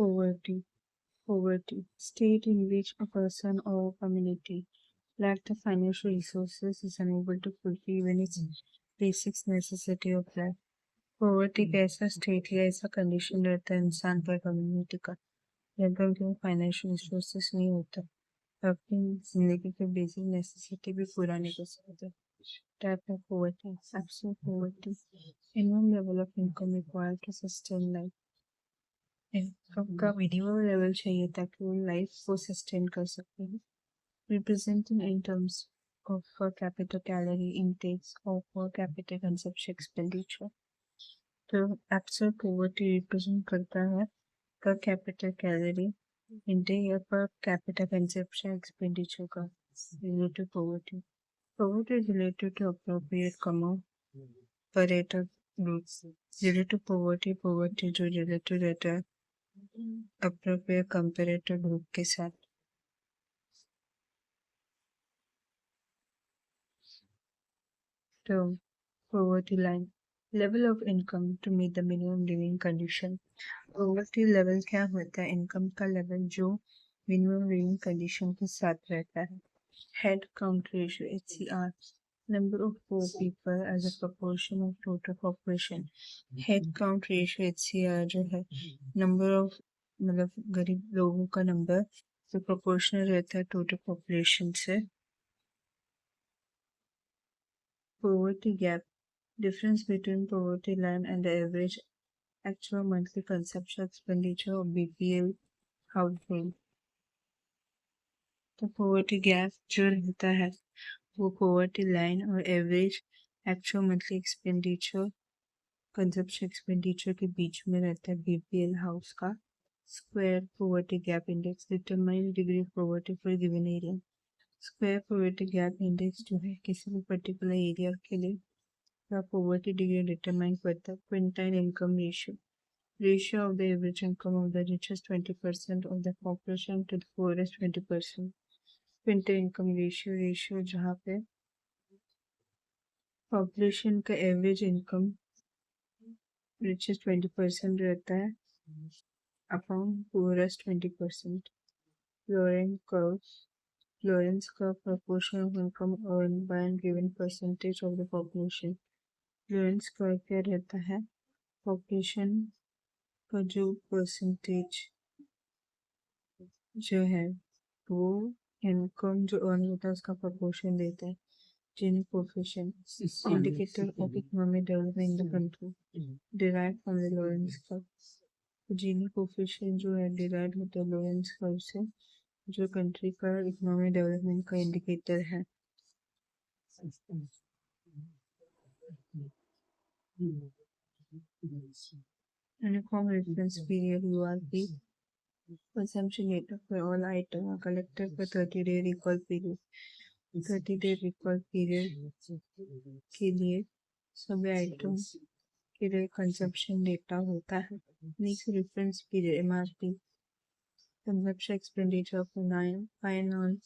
Poverty. Poverty. State in which a person or community lack the financial resources is unable to fulfill even its basic necessity of life. Poverty का ऐसा state या ऐसा condition रहता है इंसान का community का जहाँ पर उनके फाइनेंशियल रिसोर्सेस नहीं होता तो अपनी जिंदगी के बेसिक नेसेसिटी भी पूरा नहीं कर सकते type of poverty absolute poverty minimum level of income required to sustain life income का मिनिमम लेवल चाहिए ताकि वो लाइफ को सस्टेन कर सके representing in terms of per capita calorie intakes or per capita consumption expenditure. तो absolute poverty represent करता है per capita calorie intake या per capita consumption expenditure का related to poverty. Poverty is related to appropriate comma operator groups. Related to poverty, poverty जो related रहता है appropriate comparator group के साथ. तो poverty line level of income to meet the minimum living condition. Poverty level क्या होता है income का लेवल जो मिनिमम लिविंग कंडीशन के साथ रहता है head count ratio HCR number of poor people as a proportion of total population. Head count ratio HCR जो है नंबर ऑफ मतलब गरीब लोगों का नंबर जो प्रोपोर्शनल रहता है टोटल पॉपुलेशन से. Poverty gap difference between poverty line and the average actual monthly consumption expenditure of BPL household. तो poverty gap जो रहता है वो poverty line और average actual monthly expenditure consumption expenditure के बीच में रहता है BPL house का. Square poverty gap index determine degree of poverty for a given area. Square poverty gap index जो है किसी भी particular area के लिए का poverty degree determine करता है. Quintile income ratio of the average income of the richest 20% of the population to the poorest 20%. Quintile income ratio जहाँ पे population का average income richest 20% रहता है upon poorest 20%. Lorentz curve proportion of income earned by a given percentage of the population. Lorentz curve क्या रहता है population का जो परसेंटेज जो है वो इनकम जो अर्न होता है उसका प्रपोर्शन देता है. Gini coefficient indicator of economic development in the country derive from the Lorenz curve. Gini coefficient जो है डिराइव होता है लॉरेंस कर्व से जो कंट्री का इकोनॉमिक डेवलपमेंट का इंडिकेटर है. Uniform reference period URP consumption data for all items are collected for 30-day recall period. 30-day recall period के लिए सभी आइटम के लिए कंजप्शन डेटा होता है. Next reference period MRP consumption expenditure for 9 on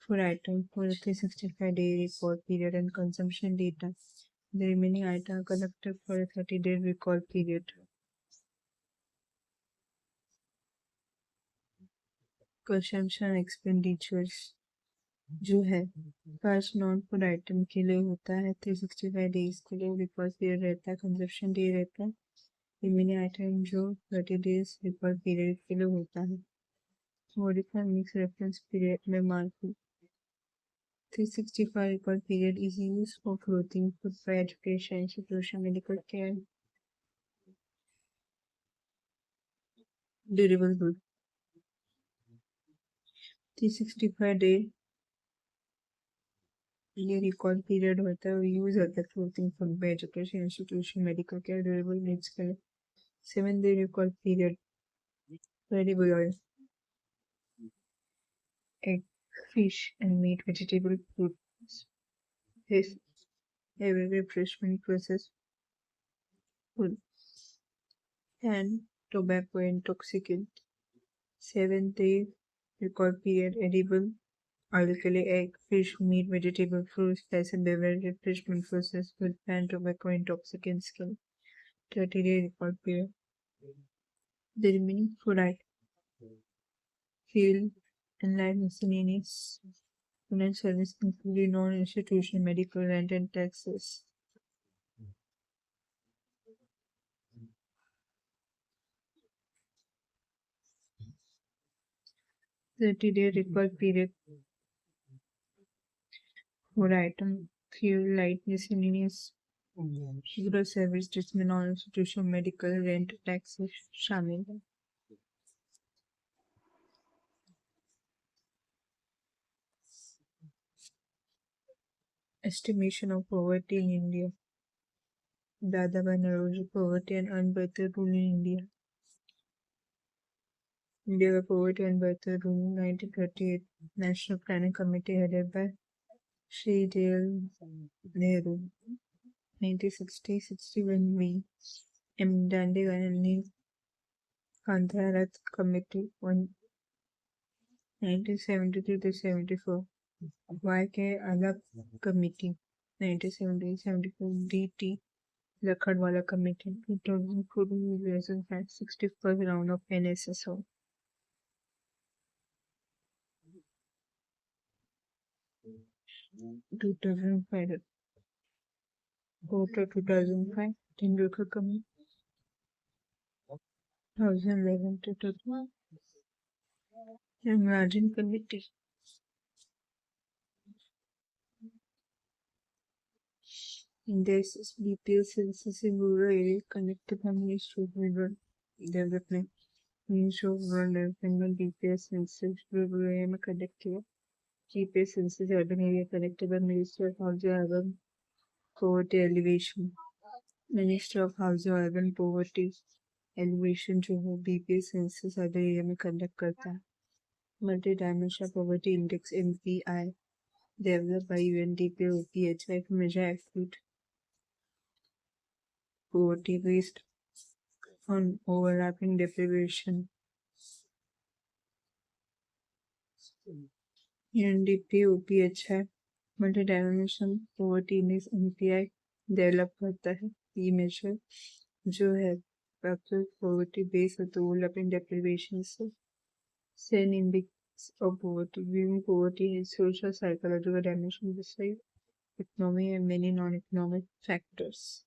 food item for 365-day recall period and consumption data. The remaining items are collected for a 30-day recall period. Consumption expenditures जो है first non food item के लिए होता है 365 days के लिए record period रहता है. कंजप्शन डे रहता है. रिमेनिंग आइटम जो 30 डेज रिकॉर्ड पीरियड के लिए होता है. मॉडिफाई मिक्स रेफरेंस पीरियड में mark 365 record period is used for clothing, food for education, institution, medical care, durable good. 365 day ये रिकॉर्ड पीरियड होता है. यूज होता है clothing, food, education, institution, medical care, durable needs के लिए. 7 day record period variable oil, egg, fish and meat, vegetable, fruits, fish, every refreshment process, food and tobacco intoxicant. 7 day record period edible oil के लिए egg, fish, meat, vegetable, fruits, spice and beverage, refreshment process, food and tobacco intoxicants के लिए 30 day record period. The remaining food item fuel, and life miscellaneous finance service including non-institutional medical rent and taxes. 30-day recall period for item fuel, light miscellaneous gross service जिसमें non-institutional medical rent taxes शामिल है. Estimation of poverty in India. Dadabhai Naoroji, Poverty and Unbirthed Rule in India. India का Poverty and Unbirthed Rule 1938 National Planning Committee headed by Shri Jawaharlal Nehru. 1960-61 में M. Gandhi Gandhi Kandharath Committee 1973-74 Y.K. Alap Committee 1970-74 D.T. Lakhadwala Committee 2004 61st round of NSSO. 2005 Voter 2005 Tendulkar Committee 2011 to 2012 Rajan Committee. This is BPL census in rural area connected by Ministry of Rural Development. Ministry of Rural Development BPL census rural area में conduct किया. GPS census urban area connected by Ministry of Housing Urban Poverty Elevation. Ministry of Housing Urban Poverty Elevation जो है BPL census urban area में conduct करता है. Multi-Dimensional Poverty Index MPI developed by UNDP OPHY to measure acute poverty based on overlapping deprivation. UNDP OPHY Multi-Dimensional Poverty Index MPI develop करता है. ये major जो है poverty based on overlapping deprivation से Sen Index of Poverty, viewing poverty as social psychological dimension besides economic and many non-economic factors.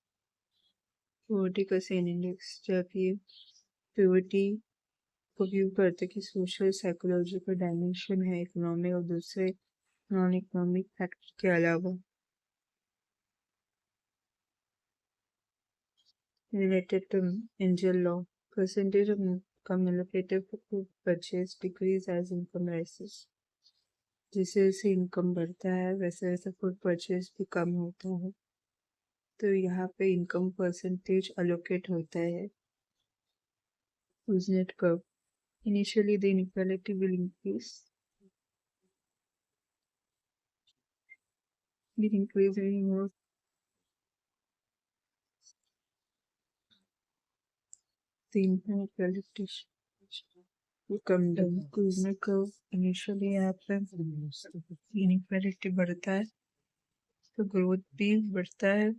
Poverty का Sen Index जब ये poverty को व्यू करते कि सोशल साइकोलॉजिकल डायमेंशन है इकोनॉमिक और दूसरे नॉन इकोनॉमिक फैक्टर के अलावा. Related to Angel law, percentage of income allocated for food purchase decrease as income rises. जैसे जैसे इनकम बढ़ता है वैसे वैसे फूड परचेज भी कम होता है. तो यहाँ पे इनकम परसेंटेज अलोकेट होता है. Usenet curve. Initially the inequality will increase. It increases more. The inequality will come down. Usenet curve. Initially यहाँ पे inequality बढ़ता है तो ग्रोथ भी बढ़ता है.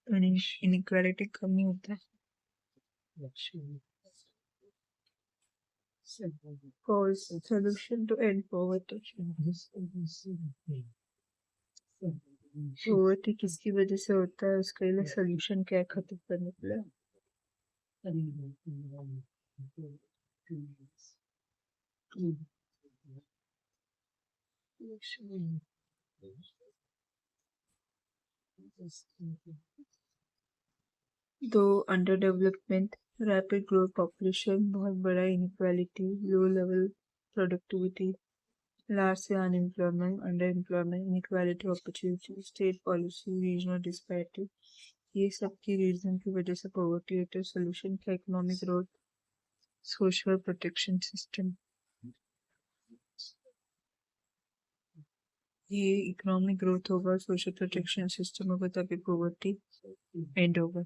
इनइक्वालिटी कम ही होता है. Cause solution to end poverty. Poverty किसकी वजह से होता है उसके लिए solution क्या है खत्म करने के लिए. तो underdevelopment, rapid growth population, बहुत बड़ा inequality, low level productivity, large से unemployment, underemployment, inequality opportunity, state policy, regional disparity, ये सब की रीजन की वजह से पॉवर्टी होता है. सोल्यूशन का economic growth, social protection system. ये इकोनॉमिक ग्रोथ होगा, सोशल प्रोटेक्शन सिस्टम होगा तभी पॉवर्टी एंड होगा.